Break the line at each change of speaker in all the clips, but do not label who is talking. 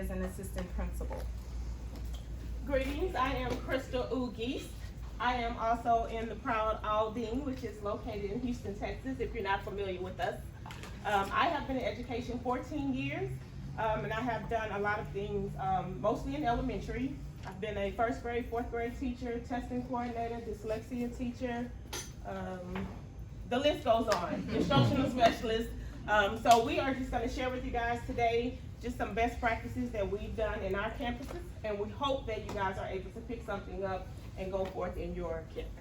as an assistant principal.
Greetings, I am Crystal Ugis. I am also in the proud Aldine, which is located in Houston, Texas, if you're not familiar with us. I have been in education 14 years, and I have done a lot of things, mostly in elementary. I've been a first grade, fourth grade teacher, testing coordinator, dyslexia teacher, the list goes on, instructional specialist. So we are just gonna share with you guys today just some best practices that we've done in our campuses, and we hope that you guys are able to pick something up and go forth in your campus.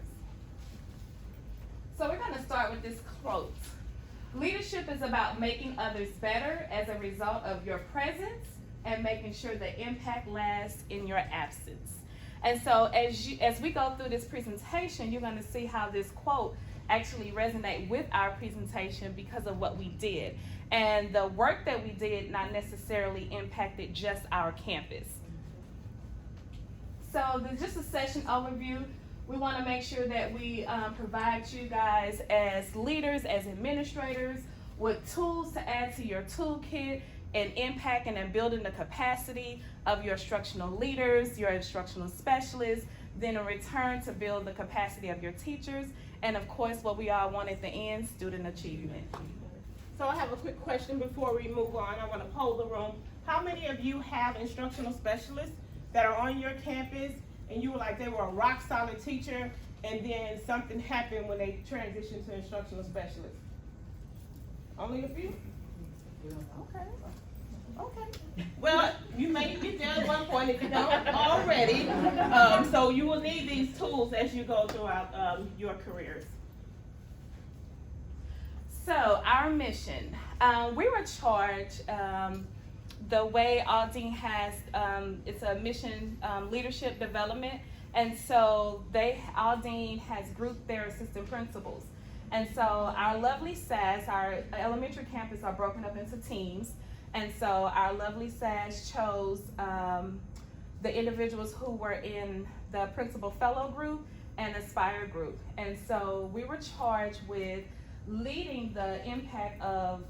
So we're going to start with this quote. Leadership is about making others better as a result of your presence and making sure the impact lasts in your absence. And so as we go through this presentation, you're going to see how this quote actually resonate with our presentation because of what we did. And the work that we did not necessarily impacted just our campus. So there's just a session overview. We want to make sure that we provide you guys as leaders, as administrators, with tools to add to your toolkit and impacting and building the capacity of your instructional leaders, your instructional specialists, then in return to build the capacity of your teachers, and of course what we all want at the end, student achievement.
So I have a quick question before we move on. I want to poll the room. How many of you have instructional specialists that are on your campus and you were like they were a rock solid teacher and then something happened when they transitioned to instructional specialists? Only a few? Okay. Well, you may get there at one point if you don't already. So you will need these tools as you go throughout your careers.
So our mission, we were charged, the way Aldine has, it's a mission leadership development, and so Aldine has grouped their assistant principals. And so our lovely SAS, our elementary campus are broken up into teams, and so our lovely SAS chose the individuals who were in the principal fellow group and aspire group. And so we were charged with leading the impact of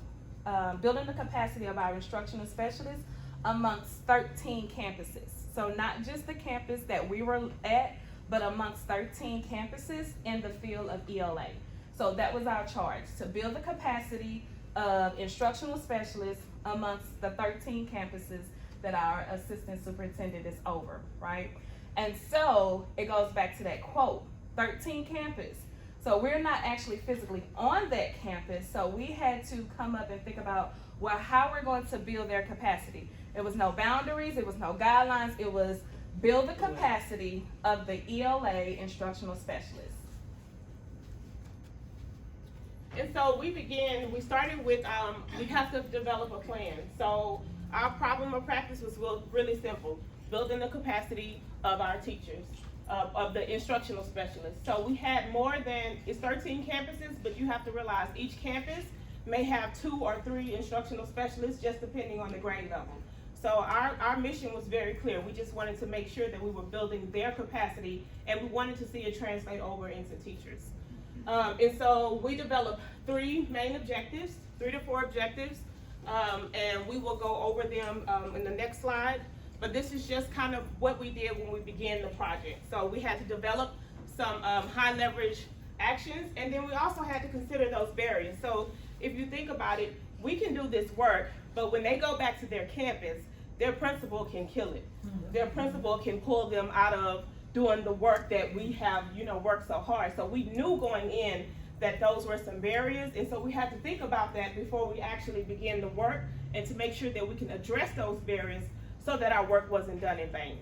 building the capacity of our instructional specialists amongst 13 campuses. So not just the campus that we were at, but amongst 13 campuses in the field of ELA. So that was our charge, to build the capacity of instructional specialists amongst the 13 campuses that our assistant superintendent is over, right? And so it goes back to that quote, 13 campus. So we're not actually physically on that campus, so we had to come up and think about, well, how we're going to build their capacity. There was no boundaries, it was no guidelines, it was build the capacity of the ELA instructional specialists.
And so we started with, we have to develop a plan. So our problem of practice was really simple, building the capacity of our teachers. Of the instructional specialists. So we had it's 13 campuses, but you have to realize each campus may have 2 or 3 instructional specialists, just depending on the grade level. So our mission was very clear. We just wanted to make sure that we were building their capacity, and we wanted to see it translate over into teachers. And so we developed 3 main objectives, 3 to 4 objectives, and we will go over them in the next slide. But this is just kind of what we did when we began the project. So we had to develop some high leverage actions, and then we also had to consider those barriers. So if you think about it, we can do this work, but when they go back to their campus, their principal can kill it. Their principal can pull them out of doing the work that we have, worked so hard. So we knew going in that those were some barriers, and so we had to think about that before we actually begin the work, and to make sure that we can address those barriers so that our work wasn't done in vain.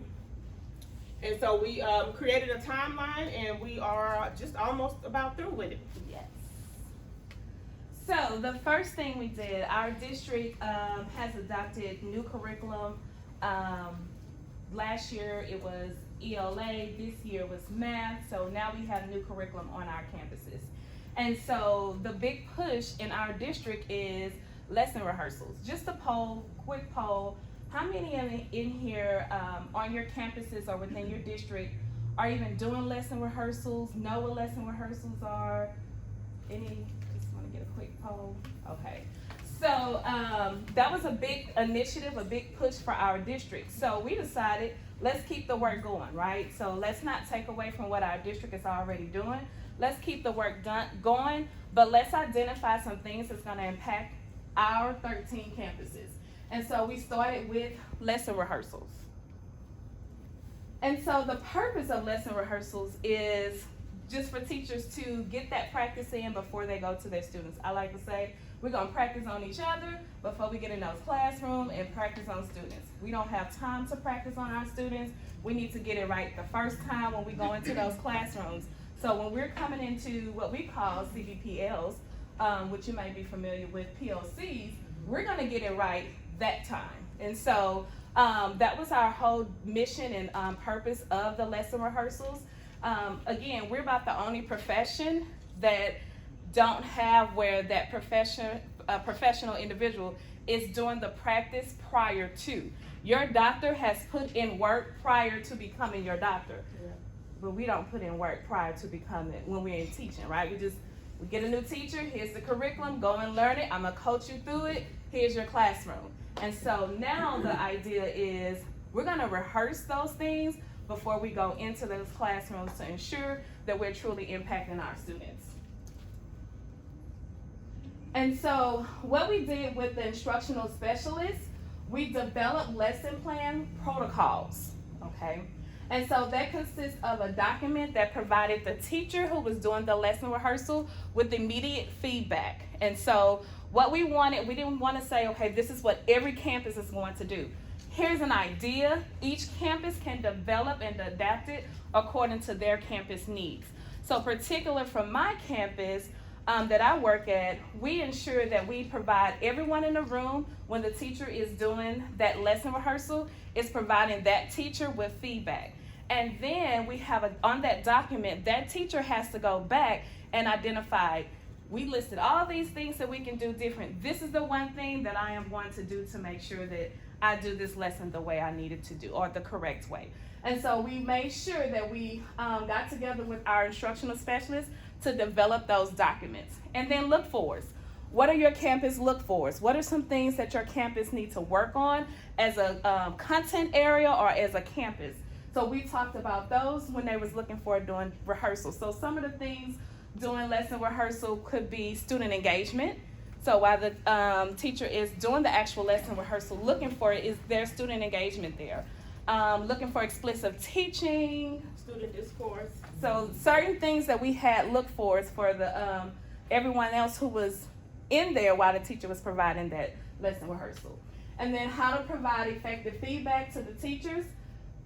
And so we created a timeline, and we are just almost about through with it.
Yes. So the first thing we did, our district has adopted new curriculum. Last year it was ELA, this year was math, so now we have new curriculum on our campuses. And so the big push in our district is lesson rehearsals. Just a poll, quick poll. How many in here on your campuses or within your district are even doing lesson rehearsals, know what lesson rehearsals are? Any, just want to get a quick poll. Okay. So that was a big initiative, a big push for our district. So we decided, let's keep the work going, right? So let's not take away from what our district is already doing. Let's keep the work going, but let's identify some things that's going to impact our 13 campuses. And so we started with lesson rehearsals. And so the purpose of lesson rehearsals is just for teachers to get that practice in before they go to their students. I like to say, we're gonna practice on each other before we get in those classrooms and practice on students. We don't have time to practice on our students. We need to get it right the first time when we go into those classrooms. So when we're coming into what we call CBPLs, which you may be familiar with, PLCs, we're gonna get it right that time. And so that was our whole mission and purpose of the lesson rehearsals. Again, we're about the only profession that don't have where that professional individual is doing the practice prior to. Your doctor has put in work prior to becoming your doctor, but we don't put in work prior to becoming when we're in teaching, right? We get a new teacher, here's the curriculum, go and learn it, I'm gonna coach you through it, here's your classroom. And so now the idea is we're gonna rehearse those things before we go into those classrooms to ensure that we're truly impacting our students. And so what we did with the instructional specialists, we developed lesson plan protocols, okay? And so that consists of a document that provided the teacher who was doing the lesson rehearsal with immediate feedback. And so what we wanted, we didn't want to say, okay, this is what every campus is going to do. Here's an idea. Each campus can develop and adapt it according to their campus needs. So particular from my campus that I work at, we ensure that we provide everyone in the room when the teacher is doing that lesson rehearsal, is providing that teacher with feedback. And then we have on that document, that teacher has to go back and identify, we listed all these things that we can do different. This is the one thing that I am going to do to make sure that I do this lesson the way I needed to do, or the correct way. And so we made sure that we got together with our instructional specialists to develop those documents. And then look forwards. What are your campus look forwards? What are some things that your campus needs to work on as a content area or as a campus? So we talked about those when they was looking for doing rehearsal. So some of the things doing lesson rehearsal could be student engagement. So while the teacher is doing the actual lesson rehearsal, looking for is there student engagement there. Looking for explicit teaching.
Student discourse.
So certain things that we had looked for is for the everyone else who was in there while the teacher was providing that lesson rehearsal. And then how to provide effective feedback to the teachers,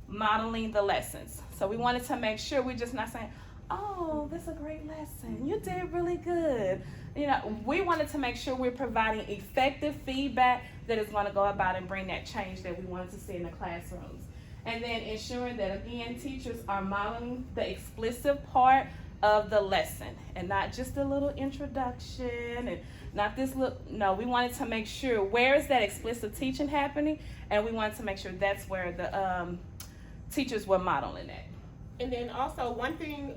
modeling the lessons. So we wanted to make sure we're just not saying, oh, that's a great lesson, you did really good. You know, we wanted to make sure we're providing effective feedback that is going to go about and bring that change that we wanted to see in the classrooms. And then ensuring that, again, teachers are modeling the explicit part of the lesson and not just a little introduction and not this little, no, we wanted to make sure where is that explicit teaching happening, and we wanted to make sure that's where the teachers were modeling that.
And then also one thing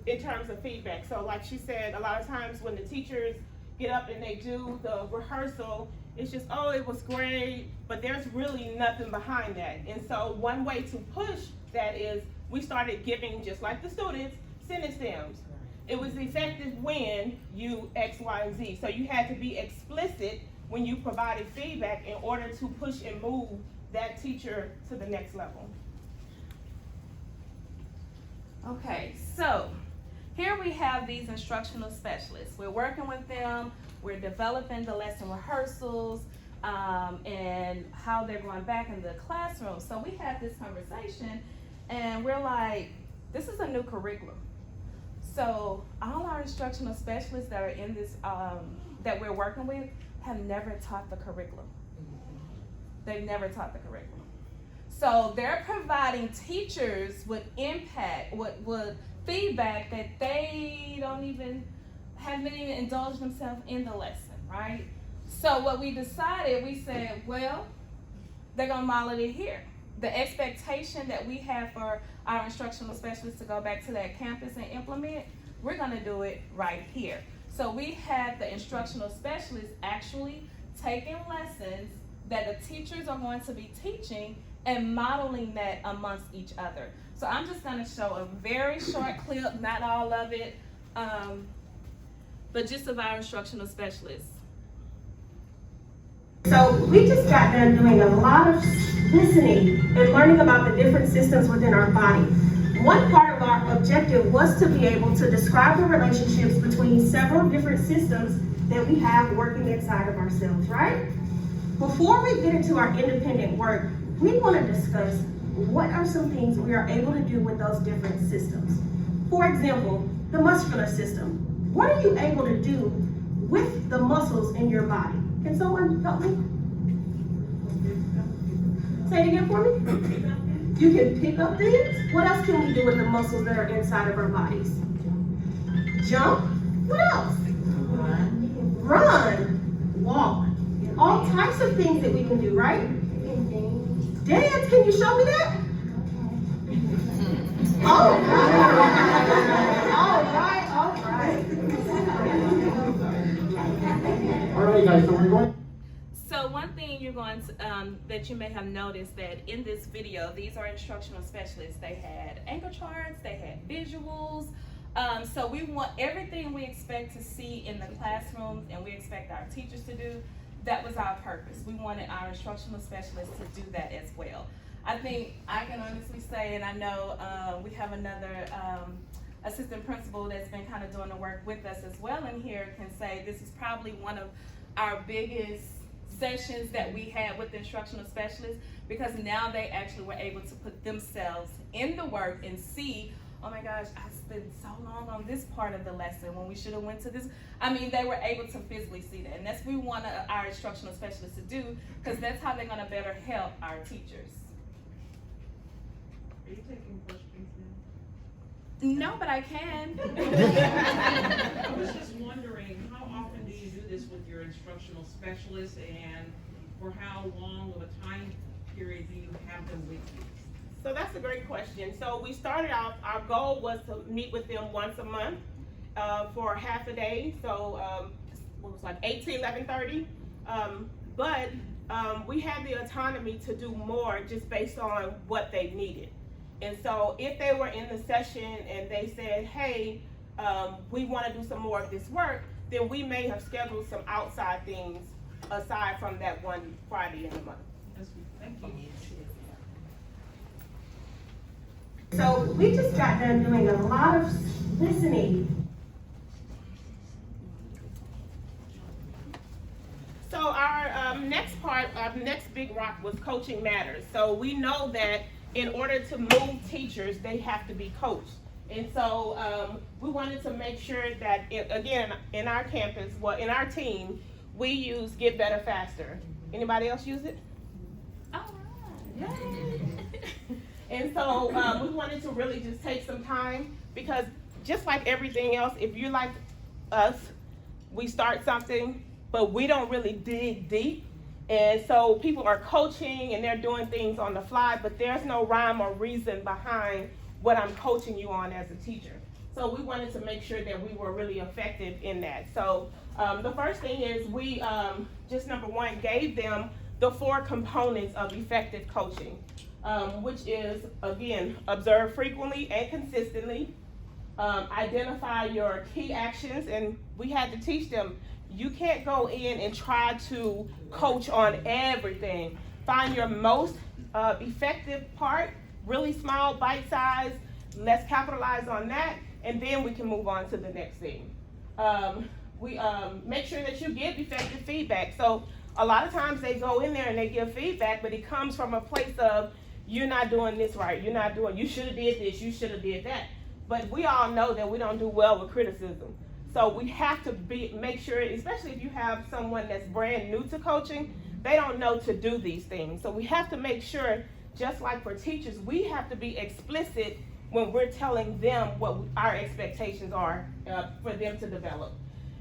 in terms of feedback, so like she said, a lot of times when the teachers get up and they do the rehearsal, it's just, oh, it was great, but there's really nothing behind that. And so one way to push that is we started giving, just like the students, sentence stems. It was effective when you X, Y, and Z. So you had to be explicit when you provided feedback in order to push and move that teacher to the next level.
Okay, so here we have these instructional specialists. We're working with them, we're developing the lesson rehearsals, and how they're going back in the classroom. So we had this conversation and we're like, this is a new curriculum. So all our instructional specialists that are in this, that we're working with, have never taught the curriculum. They've never taught the curriculum. So they're providing teachers with impact, with feedback that they haven't even indulged themselves in the lesson, right? So what we decided, we said, well, they're gonna model it here. The expectation that we have for our instructional specialists to go back to that campus and implement, we're gonna do it right here. So we had the instructional specialists actually taking lessons that the teachers are going to be teaching and modeling that amongst each other. So I'm just going to show a very short clip, not all of it, but just of our instructional specialists.
So we just got done doing a lot of listening and learning about the different systems within our body. One part of our objective was to be able to describe the relationships between several different systems that we have working inside of ourselves, right? Before we get into our independent work, we want to discuss what are some things we are able to do with those different systems. For example, the muscular system. What are you able to do with the muscles in your body? Can someone help me? Say it again for me. You can pick up things. What else can we do with the muscles that are inside of our bodies? Jump. What else? Run. Walk. All types of things that we can do, right? Dance. Can you show me that? All right.
All right, guys, so we're going.
So one thing you're going to, that you may have noticed that in this video, these are instructional specialists. They had anchor charts, they had visuals. So we want everything we expect to see in the classrooms and we expect our teachers to do. That was our purpose. We wanted our instructional specialists to do that as well. I think I can honestly say, and I know we have another assistant principal that's been kind of doing the work with us as well in here, can say this is probably one of our biggest sessions that we had with the instructional specialists, because now they actually were able to put themselves in the work and see, oh my gosh, I spent so long on this part of the lesson when we should have went to this. I mean, they were able to physically see that, and that's what we want our instructional specialists to do, because that's how they're going to better help our teachers.
Are you taking questions now?
No, but I can.
I was just wondering, how often do you do this with your instructional specialists, and for how long of a time period do you have them with you?
So that's a great question. So we started out, our goal was to meet with them once a month for half a day. So it was like 8 to 11:30. But we had the autonomy to do more just based on what they needed. And so if they were in the session and they said, hey, we want to do some more of this work, then we may have scheduled some outside things aside from that one Friday in the month.
Thank you.
So we just got done doing a lot of listening.
So our next part, our next big rock was coaching matters. So we know that in order to move teachers, they have to be coached. And so we wanted to make sure that, again, in our campus, well, in our team, we use Get Better Faster. Anybody else use it?
All right.
Yay. And so we wanted to really just take some time, because just like everything else, if you're like us, we start something, but we don't really dig deep. And so people are coaching and they're doing things on the fly, but there's no rhyme or reason behind what I'm coaching you on as a teacher. So we wanted to make sure that we were really effective in that. So the first thing is we just number one, gave them the 4 components of effective coaching, which is, again, observe frequently and consistently, identify your key actions, and we had to teach them, you can't go in and try to coach on everything. Find your most effective part, really small, bite size, let's capitalize on that, and then we can move on to the next thing. We make sure that you give effective feedback. So a lot of times they go in there and they give feedback, but it comes from a place of, you're not doing this right, you should have did this, you should have did that. But we all know that we don't do well with criticism. So we have to make sure, especially if you have someone that's brand new to coaching, they don't know to do these things. So we have to make sure, just like for teachers, we have to be explicit when we're telling them what our expectations are for them to develop.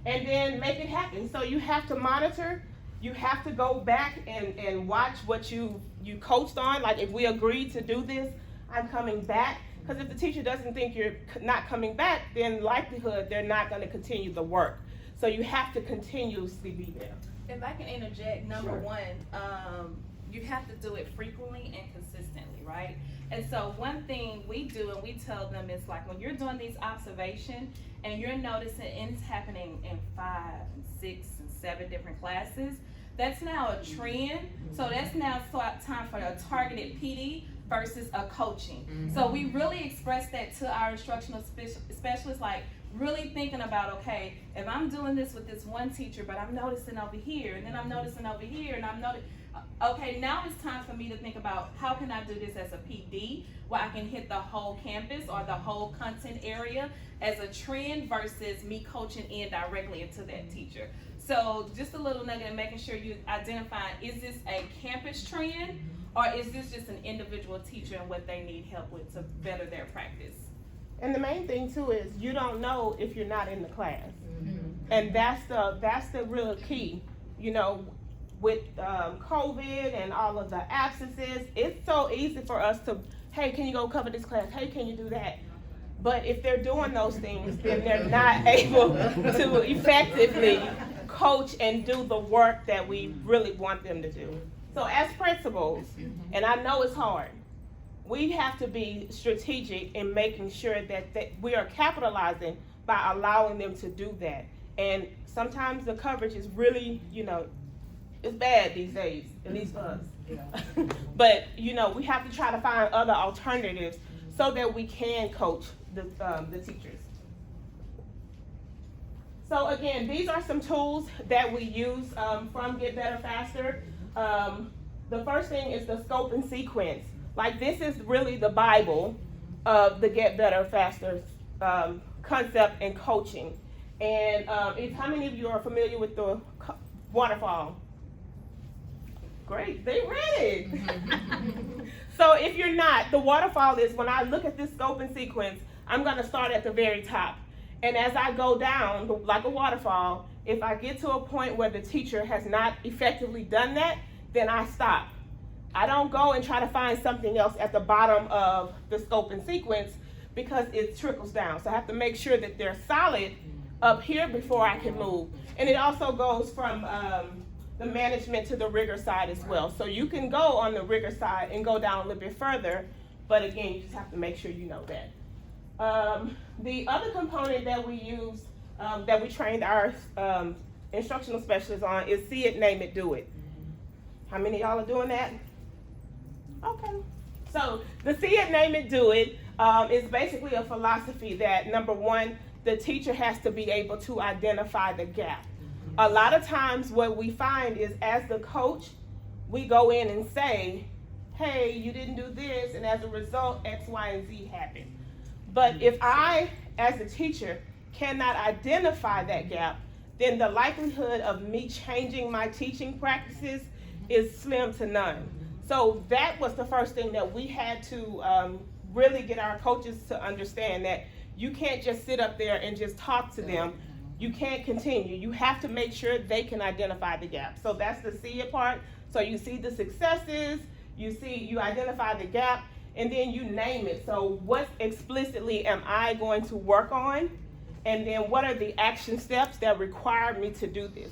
And then make it happen. So you have to monitor, you have to go back and watch what you coached on. Like if we agreed to do this, I'm coming back. Because if the teacher doesn't think you're not coming back, then likelihood they're not going to continue the work. So you have to continuously be there.
If I can interject, number one, you have to do it frequently and consistently, right? And so one thing we do and we tell them is like when you're doing these observations and you're noticing and it's happening in 5 and 6 and 7 different classes, that's now a trend. So that's now time for a targeted PD versus a coaching. So we really express that to our instructional specialists, like really thinking about, okay, if I'm doing this with this one teacher, but I'm noticing over here, and then I'm noticing over here, and I'm noticing, okay, now it's time for me to think about how can I do this as a PD, where I can hit the whole campus or the whole content area as a trend versus me coaching in directly into that teacher. So just a little nugget in making sure you identify, is this a campus trend, or is this just an individual teacher and what they need help with to better their practice?
And the main thing too is you don't know if you're not in the class, and that's the real key. You know, with COVID and all of the absences, it's so easy for us to, hey, can you go cover this class? Hey, can you do that? But if they're doing those things, then they're not able to effectively coach and do the work that we really want them to do. So as principals, and I know it's hard, we have to be strategic in making sure that we are capitalizing by allowing them to do that. And sometimes the coverage is really, you know, it's bad these days, at least for us. But, you know, we have to try to find other alternatives so that we can coach the teachers. So again, these are some tools that we use from Get Better Faster. The first thing is the scope and sequence. Like, this is really the Bible of the Get Better Faster concept and coaching. And how many of you are familiar with the waterfall? Great, they read it. So if you're not, the waterfall is when I look at this scope and sequence, I'm gonna start at the very top. And as I go down, like a waterfall, if I get to a point where the teacher has not effectively done that, then I stop. I don't go and try to find something else at the bottom of the scope and sequence because it trickles down. So I have to make sure that they're solid up here before I can move. And it also goes from the management to the rigor side as well. So you can go on the rigor side and go down a little bit further, but again, you just have to make sure you know that. The other component that we use, that we trained our instructional specialists on is see it, name it, do it. How many of y'all are doing that? Okay. So the see it, name it, do it is basically a philosophy that, number one, the teacher has to be able to identify the gap. A lot of times what we find is as the coach, we go in and say, hey, you didn't do this, and as a result, X, Y, and Z happened. But if I, as a teacher, cannot identify that gap, then the likelihood of me changing my teaching practices is slim to none. So that was the first thing that we had to really get our coaches to understand, that you can't just sit up there and just talk to them. You can't continue. You have to make sure they can identify the gap. So that's the see it part. So you see the successes, you identify the gap, and then you name it. So what explicitly am I going to work on? And then what are the action steps that require me to do this?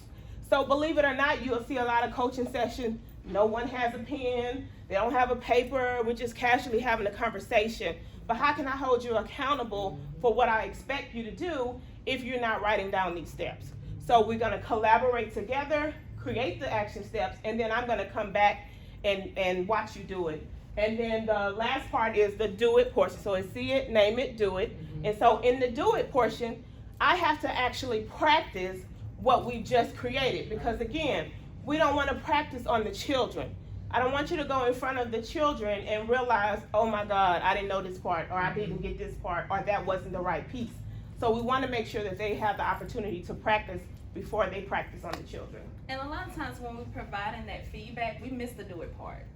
So believe it or not, you'll see a lot of coaching sessions. No one has a pen, they don't have a paper, we're just casually having a conversation. But how can I hold you accountable for what I expect you to do if you're not writing down these steps? So we're gonna collaborate together, create the action steps, and then I'm gonna come back and watch you do it. And then the last part is the do it portion. So it's see it, name it, do it. And so in the do it portion, I have to actually practice what we just created, because again, we don't want to practice on the children. I don't want you to go in front of the children and realize, oh my God, I didn't know this part, or I didn't get this part, or that wasn't the right piece. So we want to make sure that they have the opportunity to practice before they practice on the children.
And a lot of times when we're providing that feedback, we miss the do it part.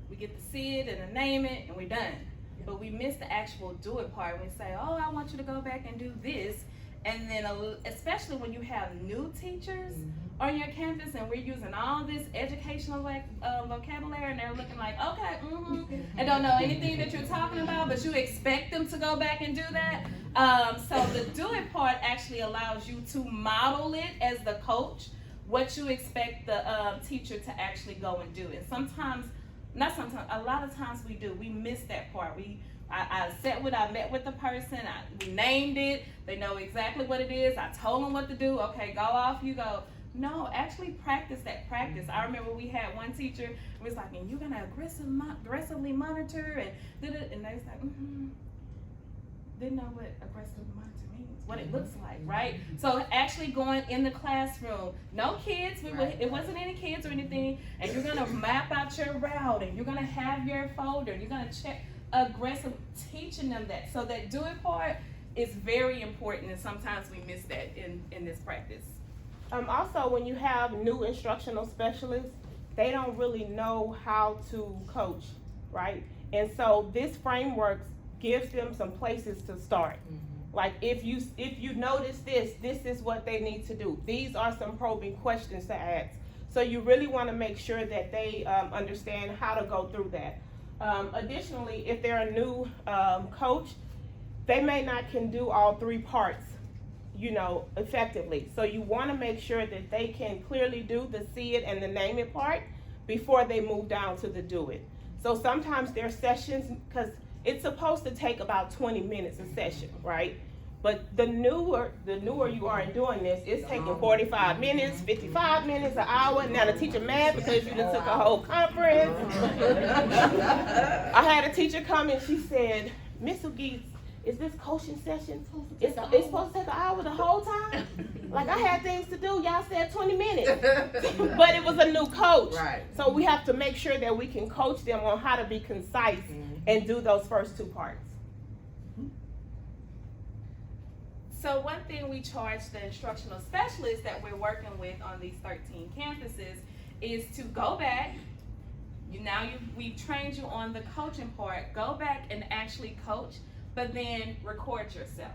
We get to see it and to name it and we're done. But we miss the actual do it part. We say, oh, I want you to go back and do this. And then especially when you have new teachers on your campus and we're using all this educational vocabulary and they're looking like, okay, and don't know anything that you're talking about, but you expect them to go back and do that. So the do it part actually allows you to model it as the coach what you expect the teacher to actually go and do. And sometimes, not sometimes, a lot of times we do. We miss that part. I met with the person, we named it, they know exactly what it is, I told them what to do, okay, go off, you go. No, actually practice that practice. I remember we had one teacher who was like, and you're gonna aggressively monitor and they was like, didn't know what aggressive monitor means, what it looks like, right? So actually going in the classroom, no kids, it wasn't any kids or anything, and you're gonna map out your route and you're gonna have your folder, you're gonna check aggressive, teaching them that. So that do it part is very important, and sometimes we miss that in this practice.
Also, when you have new instructional specialists, they don't really know how to coach, right? And so this framework gives them some places to start. Like if you notice this is what they need to do. These are some probing questions to ask. So you really want to make sure that they understand how to go through that. Additionally, if they're a new coach, they may not can do all 3 parts, effectively. So you want to make sure that they can clearly do the see it and the name it part before they move down to the do it. So sometimes their sessions, because it's supposed to take about 20 minutes a session, right? But the newer you are in doing this, it's taking 45 minutes, 55 minutes, an hour. Now the teacher mad because you just took a whole conference. I had a teacher come and she said, Miss O'Geese, is this coaching session? It's supposed to take an hour the whole time? Like I had things to do, y'all said 20 minutes. But it was a new coach.
Right.
So we have to make sure that we can coach them on how to be concise and do those first 2 parts.
So one thing we charge the instructional specialists that we're working with on these 13 campuses is to go back. We've trained you on the coaching part. Go back and actually coach, but then record yourself.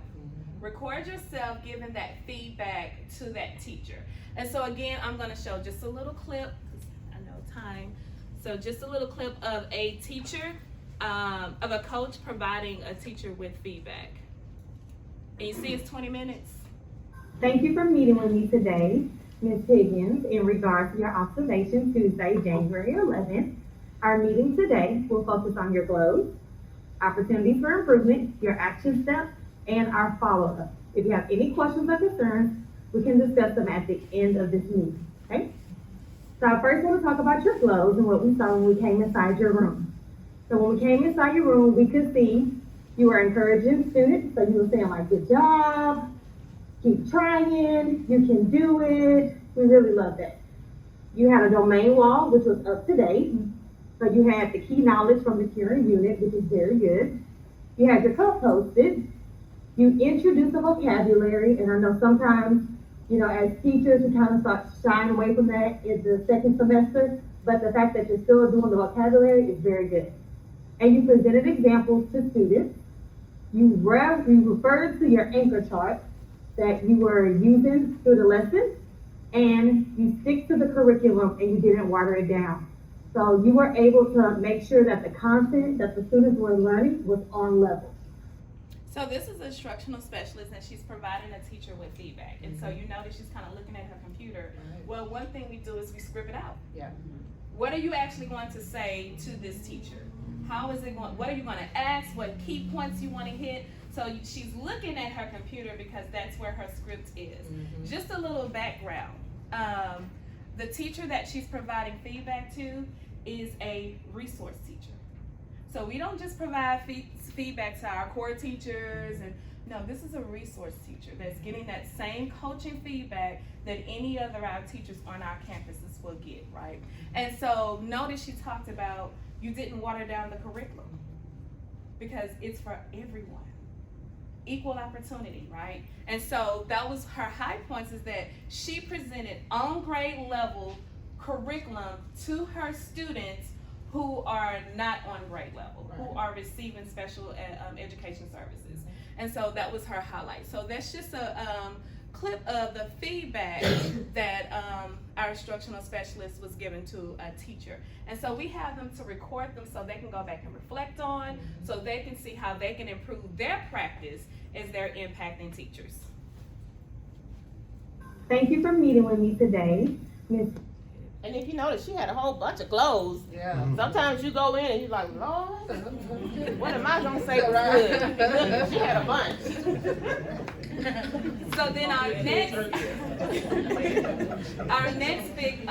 Record yourself giving that feedback to that teacher. And so again, I'm going to show just a little clip, because I know time. So just a little clip of a teacher, of a coach providing a teacher with feedback. And you see it's 20 minutes.
Thank you for meeting with me today, Ms. Higgins, in regards to your observation Tuesday, January 11th. Our meeting today will focus on your goals, opportunities for improvement, your action steps, and our follow-up. If you have any questions or concerns, we can discuss them at the end of this meeting, okay? So I first want to talk about your goals and what we saw when we came inside your room. So when we came inside your room, we could see you were encouraging students, so you were saying like, good job, keep trying, you can do it. We really love that. You had a domain wall, which was up to date. So you had the key knowledge from the current unit, which is very good. You had your cup posted. You introduced the vocabulary, and I know sometimes, as teachers, we kind of start shying away from that in the second semester, but the fact that you're still doing the vocabulary is very good. And you presented examples to students. You referred to your anchor chart that you were using through the lesson, and you stick to the curriculum and you didn't water it down. So you were able to make sure that the content that the students were learning was on level.
So this is an instructional specialist, and she's providing a teacher with feedback. And so you notice she's kind of looking at her computer. Well, one thing we do is we script it out.
Yeah.
What are you actually going to say to this teacher? How is it going? What are you going to ask? What key points you want to hit? So she's looking at her computer because that's where her script is. Just a little background. The teacher that she's providing feedback to is a resource teacher. So we don't just provide feedback to our core teachers, and no, this is a resource teacher that's getting that same coaching feedback that any other our teachers on our campuses will get, right? And so notice she talked about you didn't water down the curriculum because it's for everyone. Equal opportunity, right? And so that was her high points, is that she presented on grade level curriculum to her students who are not on grade level, who are receiving special education services. And so that was her highlight. So that's just a clip of the feedback that our instructional specialist was given to a teacher. And so we have them to record them so they can go back and reflect on, so they can see how they can improve their practice as they're impacting teachers.
Thank you for meeting with me today, Ms.
And if you notice, she had a whole bunch of glows.
Yeah.
Sometimes you go in and you're like, Lord, what am I gonna say was good? Look, she had a bunch.
So then our next big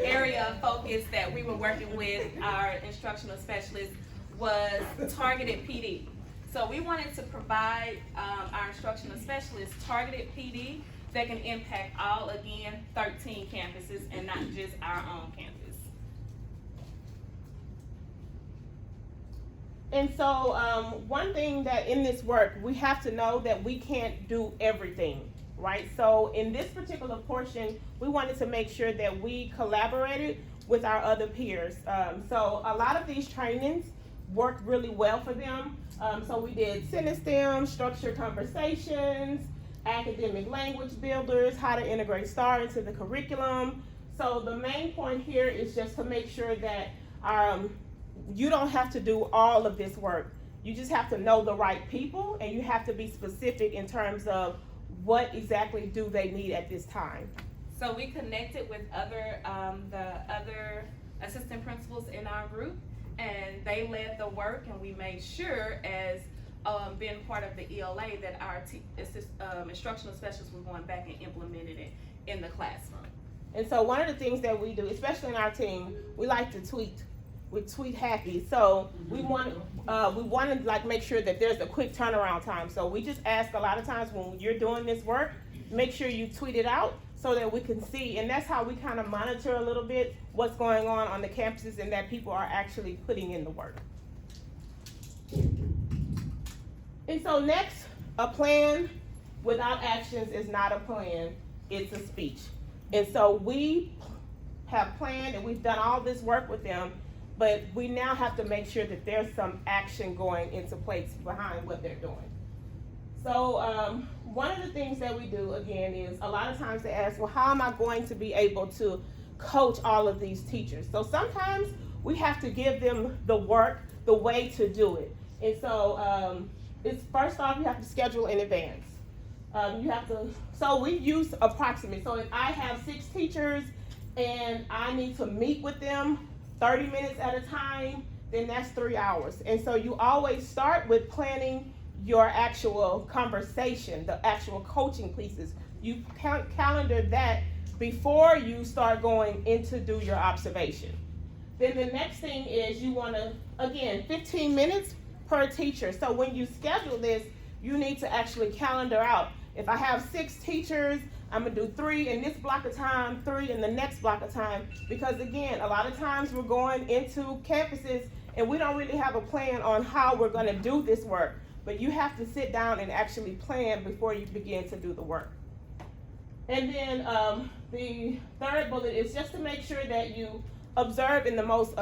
area of focus that we were working with our instructional specialists was targeted PD. So we wanted to provide our instructional specialists targeted PD that can impact all, again, 13 campuses and not just our own campus.
And so one thing that in this work, we have to know that we can't do everything, right? So in this particular portion, we wanted to make sure that we collaborated with our other peers. So a lot of these trainings worked really well for them. So we did Stem, structured conversations, academic language builders, how to integrate STAR into the curriculum. So the main point here is just to make sure that you don't have to do all of this work. You just have to know the right people, and you have to be specific in terms of what exactly do they need at this time.
So we connected with the other assistant principals in our group, and they led the work, and we made sure as being part of the ELA that our instructional specialists were going back and implemented it in the classroom.
And so one of the things that we do, especially in our team, we like to tweet. We tweet happy. So we want to like make sure that there's a quick turnaround time. So we just ask a lot of times when you're doing this work, make sure you tweet it out so that we can see. And that's how we kind of monitor a little bit what's going on the campuses and that people are actually putting in the work. And so next, a plan without actions is not a plan, it's a speech. And so we have planned and we've done all this work with them, but we now have to make sure that there's some action going into place behind what they're doing. So one of the things that we do, again, is a lot of times they ask, well, how am I going to be able to coach all of these teachers? So sometimes we have to give them the work, the way to do it. And so it's first off, you have to schedule in advance. So we use approximate. So if I have 6 teachers and I need to meet with them 30 minutes at a time, then that's 3 hours. And so you always start with planning your actual conversation, the actual coaching pieces. You calendar that before you start going into do your observation. Then the next thing is you want to, again, 15 minutes per teacher. So when you schedule this, you need to actually calendar out. If I have 6 teachers, I'm gonna do 3 in this block of time, 3 in the next block of time, because again, a lot of times we're going into campuses and we don't really have a plan on how we're gonna do this work, but you have to sit down and actually plan before you begin to do the work. And then the third bullet is just to make sure that you observe in the most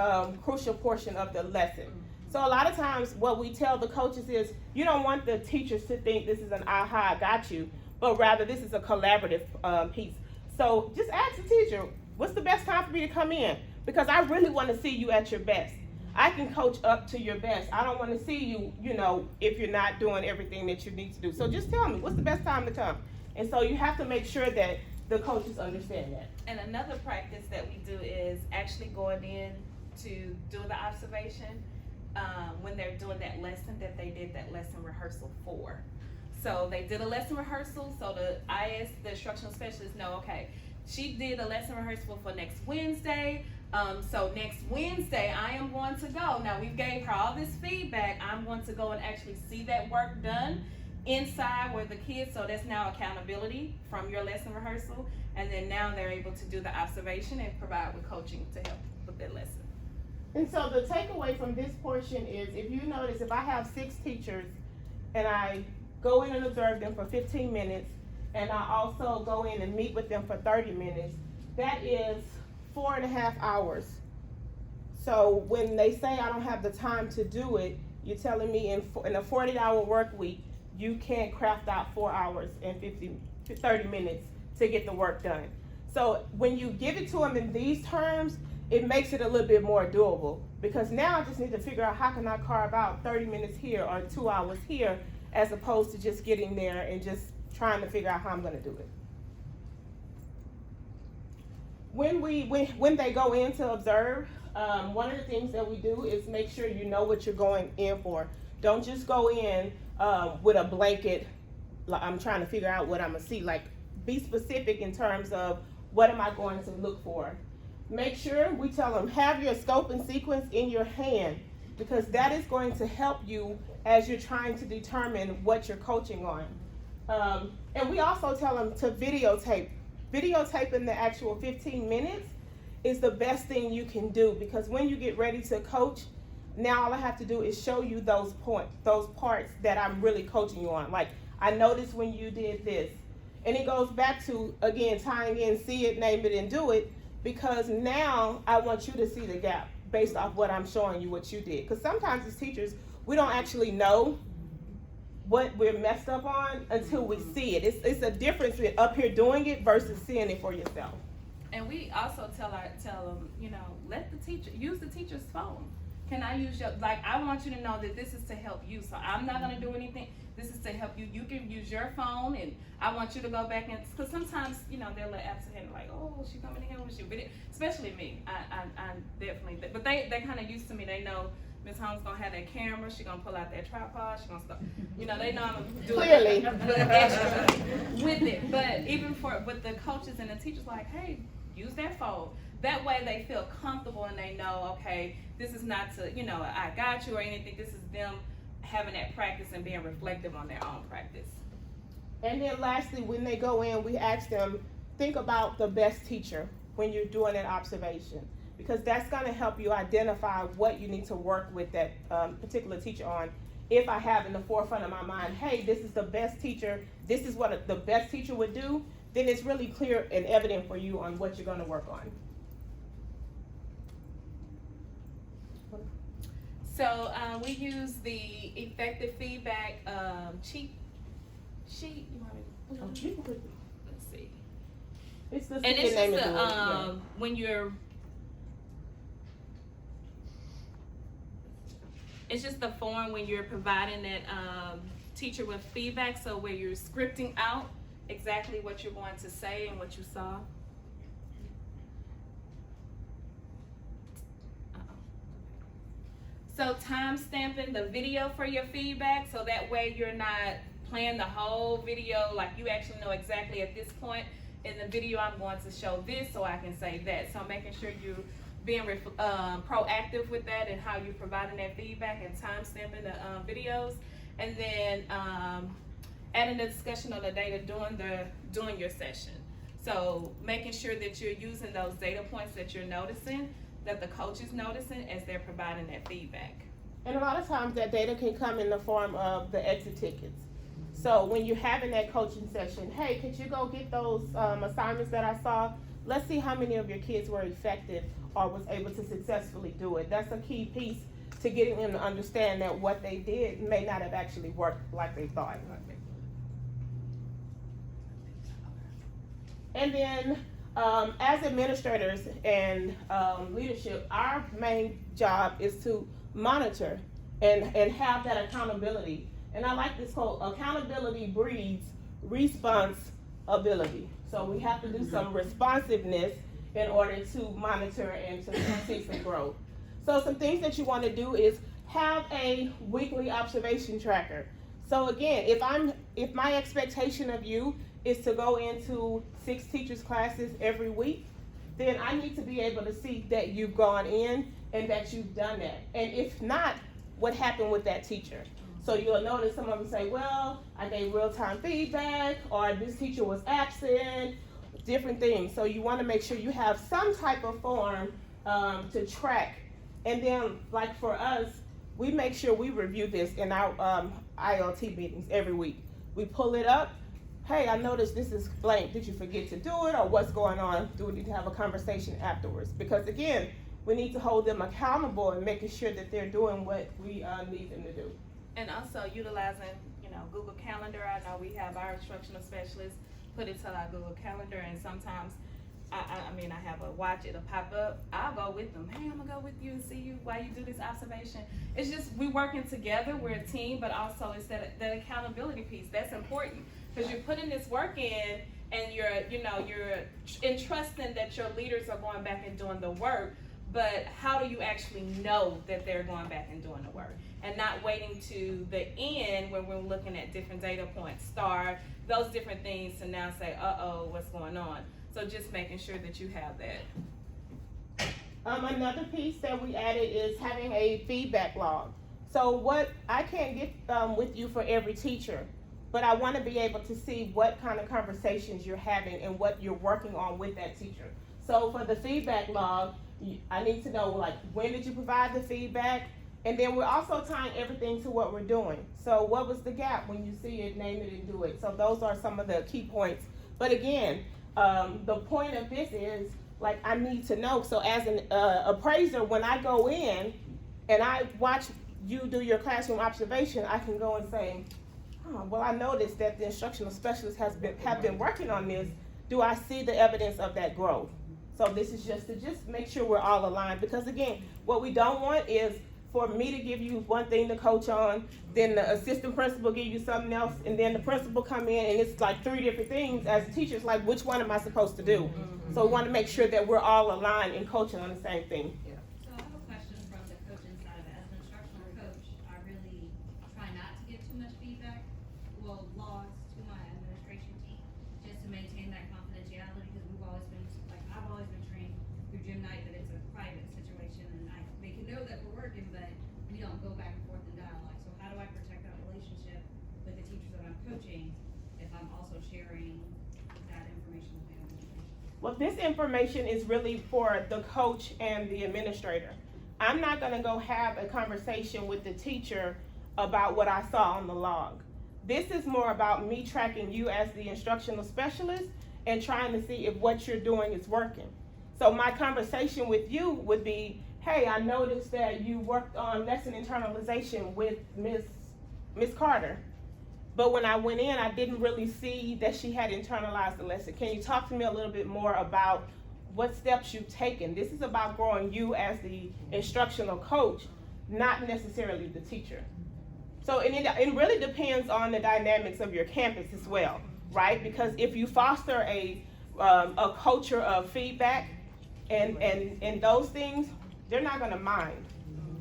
crucial portion of the lesson. So a lot of times what we tell the coaches is, you don't want the teachers to think this is an aha, I got you, but rather this is a collaborative piece. So just ask the teacher, what's the best time for me to come in? Because I really want to see you at your best. I can coach up to your best. I don't want to see you, if you're not doing everything that you need to do. So just tell me, what's the best time to come? And so you have to make sure that the coaches understand that.
And another practice that we do is actually going in to do the observation when they're doing that lesson that they did that lesson rehearsal for. So they did a lesson rehearsal, so the instructional specialist know, okay, she did a lesson rehearsal for next Wednesday, so next Wednesday I am going to go. Now we gave her all this feedback, I'm going to go and actually see that work done inside with the kids, so that's now accountability from your lesson rehearsal, and then now they're able to do the observation and provide with coaching to help with that lesson.
And so the takeaway from this portion is, if you notice, if I have 6 teachers and I go in and observe them for 15 minutes, and I also go in and meet with them for 30 minutes, that is 4.5 hours. So when they say I don't have the time to do it, you're telling me in a 40-hour work week, you can't craft out 4 hours and 30 minutes to get the work done. So when you give it to them in these terms, it makes it a little bit more doable, because now I just need to figure out how can I carve out 30 minutes here or 2 hours here, as opposed to just getting there and just trying to figure out how I'm gonna do it. when they go in to observe, one of the things that we do is make sure you know what you're going in for. Don't just go in with a blanket, like I'm trying to figure out what I'm gonna see. Like, be specific in terms of what am I going to look for. Make sure we tell them, have your scope and sequence in your hand, because that is going to help you as you're trying to determine what you're coaching on. And we also tell them to videotape. Videotaping the actual 15 minutes is the best thing you can do, because when you get ready to coach, now all I have to do is show you those parts that I'm really coaching you on. Like, I noticed when you did this. And it goes back to, again, tying in, see it, name it, and do it, because now I want you to see the gap based off what I'm showing you what you did. Because sometimes as teachers, we don't actually know what we're messed up on until we see it. It's a difference in up here doing it versus seeing it for yourself.
And we also tell them, you know, let the teacher use the teacher's phone. Can I use your, like, I want you to know that this is to help you. So I'm not gonna do anything. This is to help you. You can use your phone, and I want you to go back and, because sometimes, you know, they're absent, like, oh, she coming in here with you. But especially me, I definitely, but they kind of used to me. They know Ms. Holmes gonna have that camera. She gonna pull out that tripod. She gonna start, you know, they know I'm gonna do
Clearly.
the extra with it. But even with the coaches and the teachers, like, hey, use that phone. That way they feel comfortable and they know, okay, this is not to, you know, I got you or anything. This is them having that practice and being reflective on their own practice.
And then lastly, when they go in, we ask them, think about the best teacher when you're doing an observation, because that's gonna help you identify what you need to work with that particular teacher on. If I have in the forefront of my mind, hey, this is the best teacher, this is what the best teacher would do, then it's really clear and evident for you on what you're gonna work on.
So we use the effective feedback cheat sheet. You want me to, let's see.
It's the
And it's
name
just
of the yeah.
when you're. It's just the form when you're providing that teacher with feedback. So where you're scripting out exactly what you're going to say and what you saw. So time stamping the video for your feedback, so that way you're not playing the whole video, like you actually know exactly at this point in the video I'm going to show this so I can say that. So making sure you're being proactive with that and how you're providing that feedback and time stamping the videos. And then adding the discussion on the data during your session. So making sure that you're using those data points that you're noticing, that the coach is noticing as they're providing that feedback.
And a lot of times that data can come in the form of the exit tickets. So when you're having that coaching session, hey, could you go get those assignments that I saw? Let's see how many of your kids were effective or was able to successfully do it. That's a key piece to getting them to understand that what they did may not have actually worked like they thought. And then as administrators and leadership, our main job is to monitor and have that accountability. And I like this quote, accountability breeds responsibility. So we have to do some responsiveness in order to monitor and to consistently grow. So some things that you want to do is have a weekly observation tracker. So again, if my expectation of you is to go into 6 teachers' classes every week, then I need to be able to see that you've gone in and that you've done that. And if not, what happened with that teacher? So you'll notice some of them say, well, I gave real-time feedback, or this teacher was absent, different things. So you want to make sure you have some type of form to track. And then, like for us, we make sure we review this in our ILT meetings every week. We pull it up. Hey, I noticed this is blank. Did you forget to do it, or what's going on? Do we need to have a conversation afterwards? Because again, we need to hold them accountable and making sure that they're doing what we need them to do.
And also utilizing, Google Calendar. I know we have our instructional specialists put it to our Google Calendar, and sometimes I have a watch, it'll pop up. I'll go with them. Hey, I'm gonna go with you and see you while you do this observation. It's just, we working together, we're a team, but also it's that accountability piece. That's important, because you're putting this work in and you're entrusting that your leaders are going back and doing the work, but how do you actually know that they're going back and doing the work? And not waiting to the end when we're looking at different data points, star, those different things to now say, uh-oh, what's going on? So just making sure that you have that.
Another piece that we added is having a feedback log. So what I can't get with you for every teacher, but I want to be able to see what kind of conversations you're having and what you're working on with that teacher. So for the feedback log, I need to know, like, when did you provide the feedback? And then we're also tying everything to what we're doing. So what was the gap? When you see it, name it and do it. So those are some of the key points. But again, the point of this is, like, I need to know. So as an appraiser, when I go in and I watch you do your classroom observation, I can go and say, oh, well, I noticed that the instructional specialist have been working on this. Do I see the evidence of that growth? So this is just to make sure we're all aligned, because again, what we don't want is for me to give you one thing to coach on, then the assistant principal give you something else, and then the principal come in and it's like 3 different things. As teachers, like, which one am I supposed to do? So we want to make sure that we're all aligned in coaching on the same thing.
So I have a question from the coaching side of it. As an instructional coach, I really try not to give too much feedback, logs to my administration team, just to maintain that confidentiality, because we've always been, like, I've always been trained through gym night that it's a private situation, and they can know that we're working, but we don't go back and forth in dialogue. So how do I protect that relationship with the teachers that I'm coaching if I'm also sharing that information with the administration?
Well, this information is really for the coach and the administrator. I'm not gonna go have a conversation with the teacher about what I saw on the log. This is more about me tracking you as the instructional specialist and trying to see if what you're doing is working. So my conversation with you would be, hey, I noticed that you worked on lesson internalization with Miss Carter. But when I went in, I didn't really see that she had internalized the lesson. Can you talk to me a little bit more about what steps you've taken? This is about growing you as the instructional coach, not necessarily the teacher. So it really depends on the dynamics of your campus as well, right? Because if you foster a culture of feedback and those things, they're not gonna mind,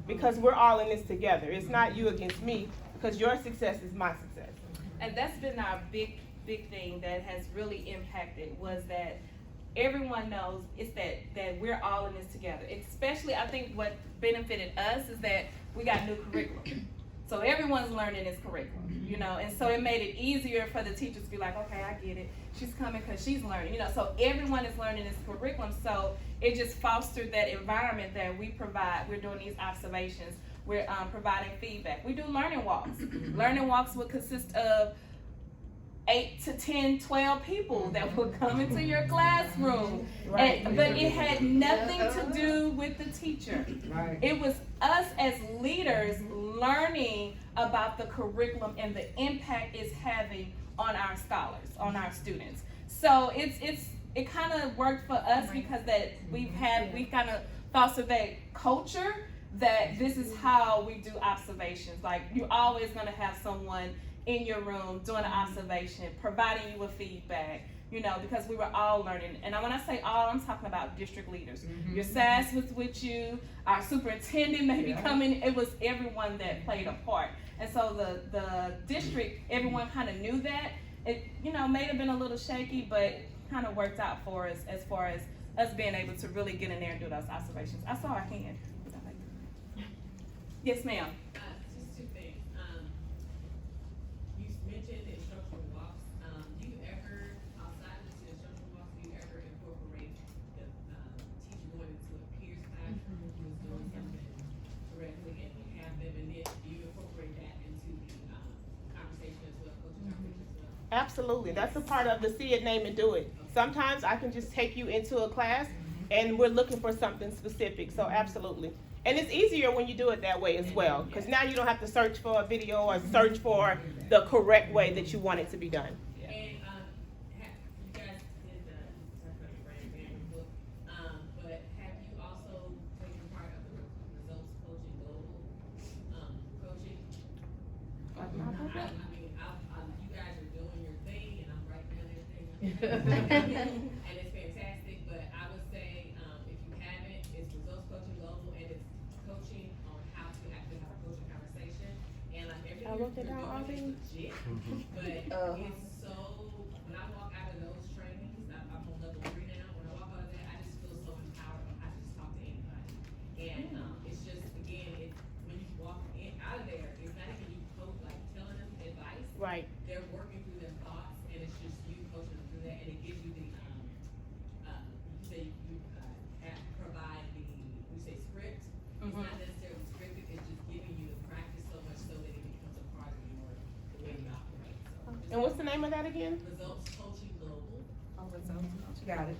because we're all in this together. It's not you against me, because your success is my success.
And that's been our big thing that has really impacted, was that everyone knows it's that we're all in this together. Especially, I think what benefited us is that we got new curriculum. So everyone's learning this curriculum, and so it made it easier for the teachers to be like, okay, I get it. She's coming because she's learning, so everyone is learning this curriculum. So it just fostered that environment that we provide. We're doing these observations. We're providing feedback. We do learning walks. Learning walks would consist of 8 to 10, 12 people that would come into your classroom.
Right.
But it had nothing to do with the teacher.
Right.
It was us as leaders learning about the curriculum and the impact it's having on our scholars, on our students. So it kind of worked for us, because that we kind of fostered that culture that this is how we do observations. Like, you're always gonna have someone in your room doing an observation, providing you with feedback, because we were all learning. And when I say all, I'm talking about district leaders. Your SAS was with you, our superintendent may be coming. It was everyone that played a part. And so the district, everyone kind of knew that. It, may have been a little shaky, but kind of worked out for us as far as us being able to really get in there and do those observations. I saw our hand. Yes, ma'am.
Just 2 things. You mentioned instructional walks. Do you ever, outside of the instructional walks, do you ever incorporate the teacher going into a peers class who's doing something correctly, and you have them, and then do you incorporate that into the conversation as well, coaching conversation as well?
Absolutely. That's a part of the see it, name it, do it. Sometimes I can just take you into a class and we're looking for something specific. So absolutely. And it's easier when you do it that way as well, because now you don't have to search for a video or search for the correct way that you want it to be done.
And you guys did talk about your brand management book, but have you also taken part of the results coaching global coaching? I mean, you guys are doing your thing, and I'm writing down everything. And it's fantastic, but I would say, if you haven't, it's Results Coaching Global, and it's coaching on how to actually have a coaching conversation. And like everything
I wrote that
you're
down
doing is legit, but it's so, when I walk out of those trainings, I'm on level 3 now, when I walk out of that, I just feel so empowered on how to just talk to anybody. And, it's just, again, it's, when you walk out of there, it's not even you coach, like telling them advice.
Right.
They're working through their thoughts, and it's just you coaching them through that, and it gives you the, you say you, provide the, we say script. It's not necessarily scripted, it's just giving you the practice so much so that it becomes a part of your, the way you operate, so.
And what's the name of that again?
Results Coaching Global.
Got it.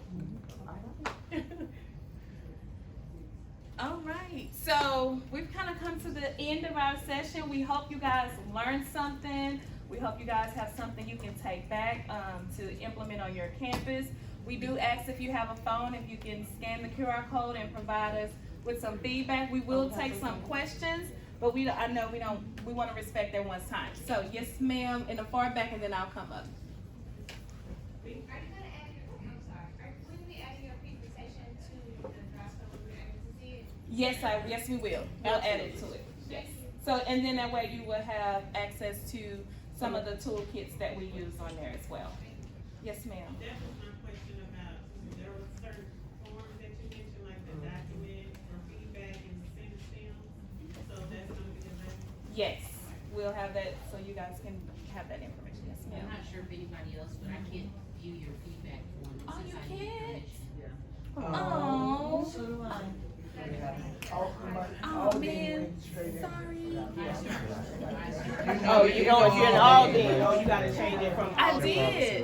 All right, so we've kind of come to the end of our session. We hope you guys learned something. We hope you guys have something you can take back to implement on your campus. We do ask if you have a phone, if you can scan the QR code and provide us with some feedback. We will take some questions, but I know we want to respect everyone's time. So yes, ma'am, in the far back, and then I'll come up.
Are you gonna add your, I'm sorry, will you be adding your presentation to the draft so we'll be able to see it?
Yes, we will. We'll add it to it. Yes. So, and then that way you will have access to some of the toolkits that we use on there as well. Yes, ma'am.
That was my question about, there were certain forms that you mentioned, like the document or feedback and send stamps, so that's gonna be available?
Yes, we'll have that, so you guys can have that information. Yes,
I'm
ma'am.
not sure if anybody else, but I can't view your feedback form
Oh,
since
you
I need
can't?
permission.
Oh,
Oh,
man, sorry.
Oh, if you're in all then, you gotta change it from.
I did.